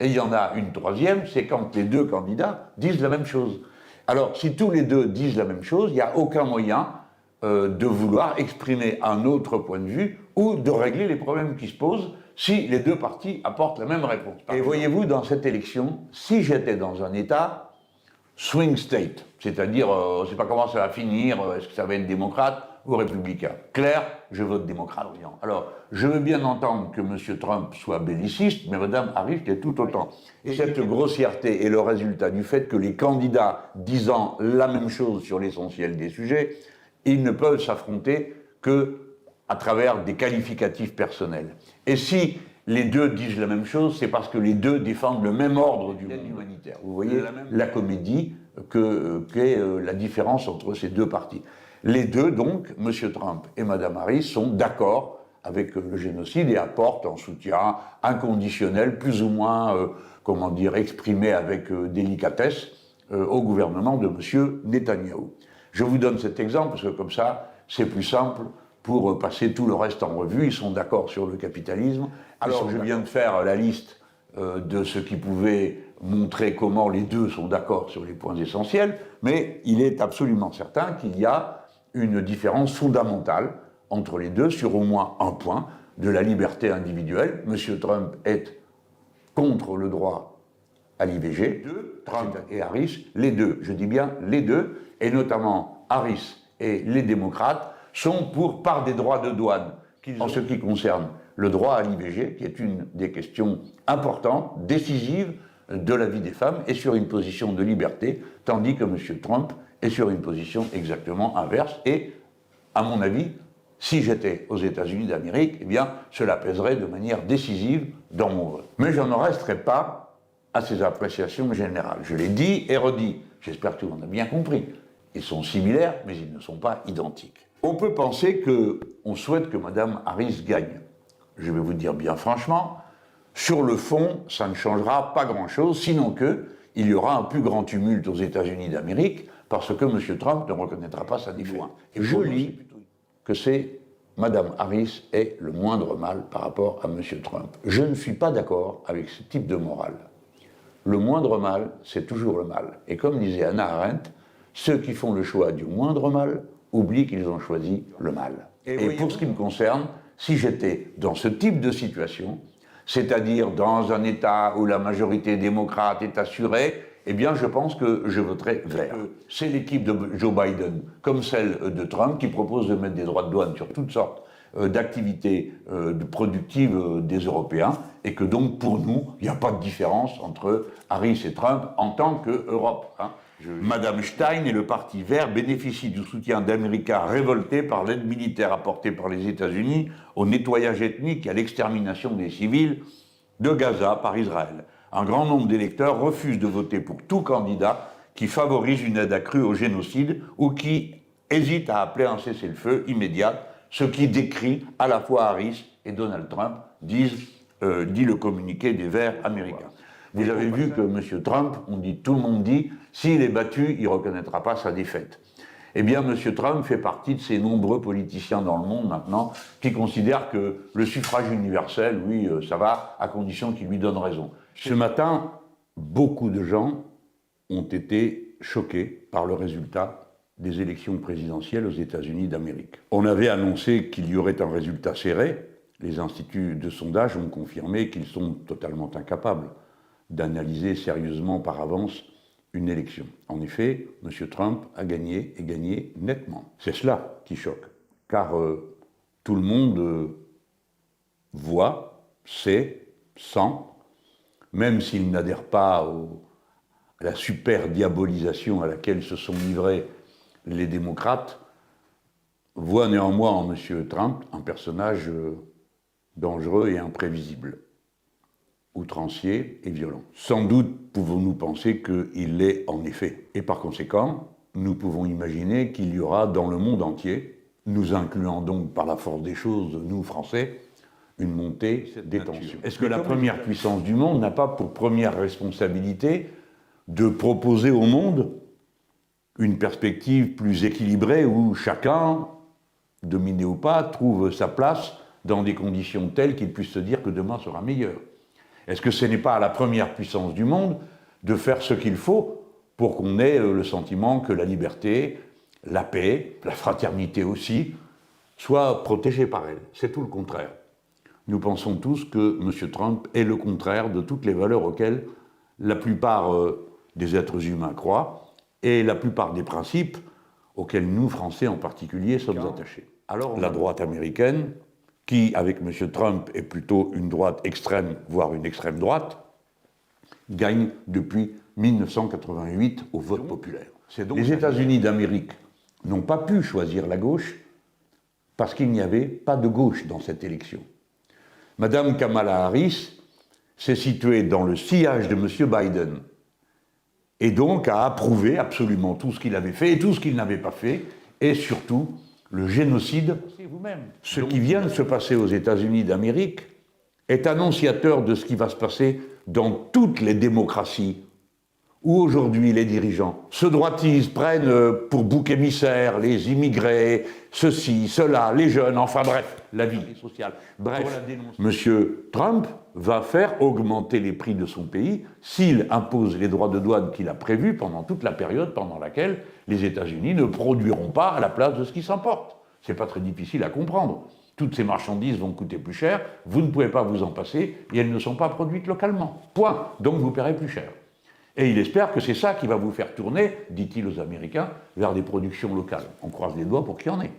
Et il y en a une troisième, c'est quand les deux candidats disent la même chose. Alors, si tous les deux disent la même chose, il n'y a aucun moyen de vouloir exprimer un autre point de vue ou de régler les problèmes qui se posent si les deux partis apportent la même réponse. Et voyez-vous, dans cette élection, si j'étais dans un État swing state, c'est-à-dire, on ne sait pas comment ça va finir, est-ce que ça va être démocrate ou républicain. Clair, je vote démocrate. Alors, je veux bien entendre que M. Trump soit belliciste, mais Mme Harris l'est tout autant. Et cette grossièreté est le résultat du fait que les candidats disant la même chose sur l'essentiel des sujets, ils ne peuvent s'affronter que à travers des qualificatifs personnels. Et si les deux disent la même chose, c'est parce que les deux défendent le même ordre du monde humanitaire. Vous voyez la comédie qu'est la différence entre ces deux partis. Les deux, donc, M. Trump et Mme Harris, sont d'accord avec le génocide et apportent un soutien inconditionnel, plus ou moins, comment dire, exprimé avec délicatesse, au gouvernement de M. Netanyahou. Je vous donne cet exemple parce que comme ça, c'est plus simple pour passer tout le reste en revue. Ils sont d'accord sur le capitalisme. Alors, je viens de faire la liste de ce qui pouvait montrer comment les deux sont d'accord sur les points essentiels, mais il est absolument certain qu'il y a une différence fondamentale entre les deux sur au moins un point de la liberté individuelle. M. Trump est contre le droit à l'IVG. Trump et Harris, les deux, je dis bien les deux, et notamment Harris et les démocrates, sont pour par des droits de douane en ce qui concerne le droit à l'IVG, qui est une des questions importantes, décisives de la vie des femmes, et sur une position de liberté, tandis que M. Trump est sur une position exactement inverse. Et, à mon avis, si j'étais aux États-Unis d'Amérique, eh bien, cela pèserait de manière décisive dans mon vote. Mais je n'en resterai pas à ces appréciations générales. Je l'ai dit et redit. J'espère que tout le monde a bien compris. Ils sont similaires, mais ils ne sont pas identiques. On peut penser qu'on souhaite que Mme Harris gagne. Je vais vous dire bien franchement, sur le fond, ça ne changera pas grand-chose, sinon qu'il y aura un plus grand tumulte aux États-Unis d'Amérique, parce que M. Trump ne reconnaîtra pas sa défaite. Et je lis que c'est Mme Harris est le moindre mal par rapport à M. Trump. Je ne suis pas d'accord avec ce type de morale. Le moindre mal, c'est toujours le mal. Et comme disait Hannah Arendt, ceux qui font le choix du moindre mal oublient qu'ils ont choisi le mal. Et pour ce qui me concerne, si j'étais dans ce type de situation, c'est-à-dire dans un État où la majorité démocrate est assurée, eh bien je pense que je voterai vert. C'est l'équipe de Joe Biden, comme celle de Trump, qui propose de mettre des droits de douane sur toutes sortes d'activités productives des Européens, et que donc pour nous, il n'y a pas de différence entre Harris et Trump en tant qu'Europe. Madame Stein et le Parti vert bénéficient du soutien d'Américains révoltés par l'aide militaire apportée par les États-Unis au nettoyage ethnique et à l'extermination des civils de Gaza par Israël. Un grand nombre d'électeurs refusent de voter pour tout candidat qui favorise une aide accrue au génocide ou qui hésite à appeler un cessez-le-feu immédiat, ce qui décrit à la fois Harris et Donald Trump, dit le communiqué des Verts américains. Vous avez vu que M. Trump, tout le monde dit, s'il est battu, il ne reconnaîtra pas sa défaite. Eh bien, M. Trump fait partie de ces nombreux politiciens dans le monde maintenant qui considèrent que le suffrage universel, oui, ça va, à condition qu'il lui donne raison. Ce matin, beaucoup de gens ont été choqués par le résultat des élections présidentielles aux États-Unis d'Amérique. On avait annoncé qu'il y aurait un résultat serré. Les instituts de sondage ont confirmé qu'ils sont totalement incapables d'analyser sérieusement par avance une élection. En effet, M. Trump a gagné et gagné nettement. C'est cela qui choque, car tout le monde voit, sait, sent, même s'il n'adhère pas à la super diabolisation à laquelle se sont livrés les démocrates, voit néanmoins en M. Trump un personnage dangereux et imprévisible, outrancier et violent. Sans doute pouvons-nous penser qu'il l'est en effet. Et par conséquent, nous pouvons imaginer qu'il y aura dans le monde entier, nous incluant donc par la force des choses, nous Français, une montée des tensions. Est-ce que la première puissance du monde n'a pas pour première responsabilité de proposer au monde une perspective plus équilibrée où chacun, dominé ou pas, trouve sa place dans des conditions telles qu'il puisse se dire que demain sera meilleur? Est-ce que ce n'est pas à la première puissance du monde de faire ce qu'il faut pour qu'on ait le sentiment que la liberté, la paix, la fraternité aussi, soient protégées par elle? C'est tout le contraire. Nous pensons tous que M. Trump est le contraire de toutes les valeurs auxquelles la plupart des êtres humains croient et la plupart des principes auxquels nous, Français en particulier, sommes attachés. Alors, la droite américaine, qui, avec M. Trump, est plutôt une droite extrême, voire une extrême droite, gagne depuis 1988 au vote populaire. Les États-Unis d'Amérique n'ont pas pu choisir la gauche parce qu'il n'y avait pas de gauche dans cette élection. Madame Kamala Harris s'est située dans le sillage de M. Biden et donc a approuvé absolument tout ce qu'il avait fait et tout ce qu'il n'avait pas fait, et surtout le génocide. Ce qui vient de se passer aux États-Unis d'Amérique est annonciateur de ce qui va se passer dans toutes les démocraties où aujourd'hui les dirigeants se droitisent, prennent pour bouc émissaire les immigrés, ceci, cela, les jeunes, enfin bref, la vie sociale. Bref, M. Trump va faire augmenter les prix de son pays s'il impose les droits de douane qu'il a prévus pendant toute la période pendant laquelle les États-Unis ne produiront pas à la place de ce qui s'importe. C'est pas très difficile à comprendre. Toutes ces marchandises vont coûter plus cher, vous ne pouvez pas vous en passer et elles ne sont pas produites localement. Point. Donc vous paierez plus cher. Et il espère que c'est ça qui va vous faire tourner, dit-il aux Américains, vers des productions locales. On croise les doigts pour qu'il y en ait.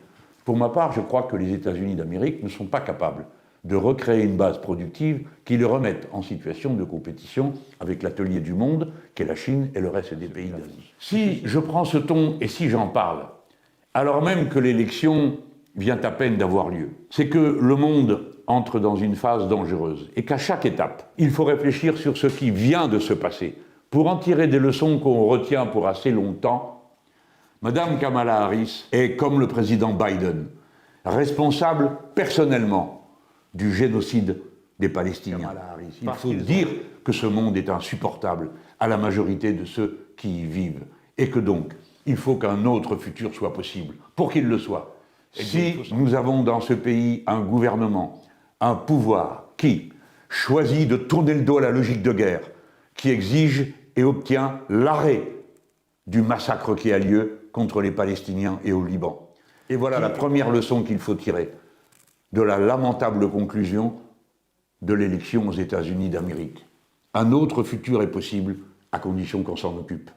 Pour ma part, je crois que les États-Unis d'Amérique ne sont pas capables de recréer une base productive qui les remette en situation de compétition avec l'atelier du monde, qu'est la Chine et le reste des pays d'Asie. Si je prends ce ton et si j'en parle, alors même que l'élection vient à peine d'avoir lieu, c'est que le monde entre dans une phase dangereuse et qu'à chaque étape, il faut réfléchir sur ce qui vient de se passer pour en tirer des leçons qu'on retient pour assez longtemps. Madame Kamala Harris est, comme le président Biden, responsable personnellement du génocide des Palestiniens. Il faut dire que ce monde est insupportable à la majorité de ceux qui y vivent et que donc, il faut qu'un autre futur soit possible, pour qu'il le soit. Si nous avons dans ce pays un gouvernement, un pouvoir qui choisit de tourner le dos à la logique de guerre, qui exige et obtient l'arrêt du massacre qui a lieu contre les Palestiniens et au Liban. Et voilà la première leçon qu'il faut tirer de la lamentable conclusion de l'élection aux États-Unis d'Amérique. Un autre futur est possible à condition qu'on s'en occupe.